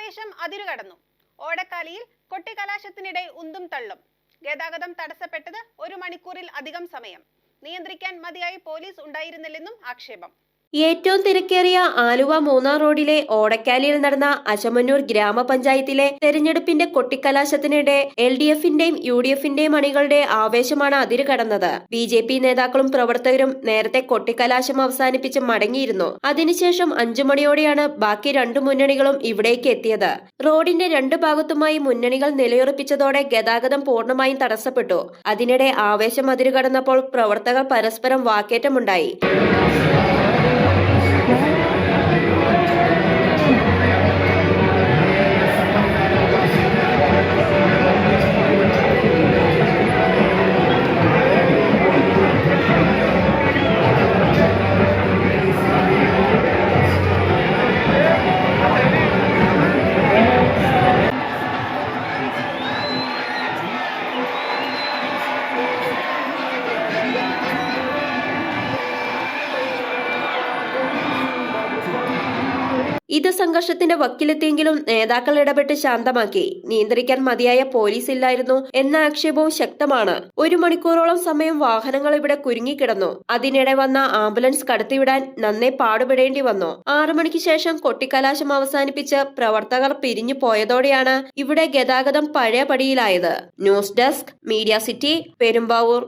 ആവേശം അതിരുകടന്നു. ഓടക്കാലിയിൽ കൊട്ടിക്കലാശത്തിനിടെ ഉന്തും തള്ളും. ഗതാഗതം തടസ്സപ്പെട്ടത് 1 മണിക്കൂറിൽ അധികം സമയം. നിയന്ത്രിക്കാൻ മതിയായി പോലീസ് ഉണ്ടായിരുന്നില്ലെന്നും ആക്ഷേപം. ഏറ്റവും തിരക്കേറിയ ആലുവ മൂന്നാർ റോഡിലെ ഓടക്കാലിയിൽ നടന്ന അശമന്നൂർ ഗ്രാമപഞ്ചായത്തിലെ തെരഞ്ഞെടുപ്പിന്റെ കൊട്ടിക്കലാശത്തിനിടെ LDFന്റെയും UDFന്റെയും അണികളുടെ ആവേശമാണ് അതിരുകടന്നത്. BJP നേതാക്കളും പ്രവർത്തകരും നേരത്തെ കൊട്ടിക്കലാശം അവസാനിപ്പിച്ച് മടങ്ങിയിരുന്നു. അതിനുശേഷം 5 മണിയോടെയാണ് ബാക്കി 2 മുന്നണികളും ഇവിടേക്ക് എത്തിയത്. റോഡിന്റെ 2 ഭാഗത്തുമായി മുന്നണികൾ നിലയുറപ്പിച്ചതോടെ ഗതാഗതം പൂർണ്ണമായും തടസ്സപ്പെട്ടു. അതിനിടെ ആവേശം അതിരുകടന്നപ്പോൾ പ്രവർത്തകർ പരസ്പരം വാക്കേറ്റമുണ്ടായി. ഇത് സംഘർഷത്തിന്റെ വക്കിലെത്തിയെങ്കിലും നേതാക്കൾ ഇടപെട്ട് ശാന്തമാക്കി. നിയന്ത്രിക്കാൻ മതിയായ പോലീസ് ഇല്ലായിരുന്നു എന്ന ആക്ഷേപവും ശക്തമാണ്. 1 മണിക്കൂറോളം സമയം വാഹനങ്ങൾ ഇവിടെ കുരുങ്ങിക്കിടന്നു. അതിനിടെ വന്ന ആംബുലൻസ് കടത്തിവിടാൻ നന്നേ പാടുപെടേണ്ടി വന്നു. 6 മണിക്ക് ശേഷം കൊട്ടിക്കലാശം അവസാനിപ്പിച്ച് പ്രവർത്തകർ പിരിഞ്ഞു പോയതോടെയാണ് ഇവിടെ ഗതാഗതം പഴയ പടിയിലായത്. News desk, media city, Perumbavoor.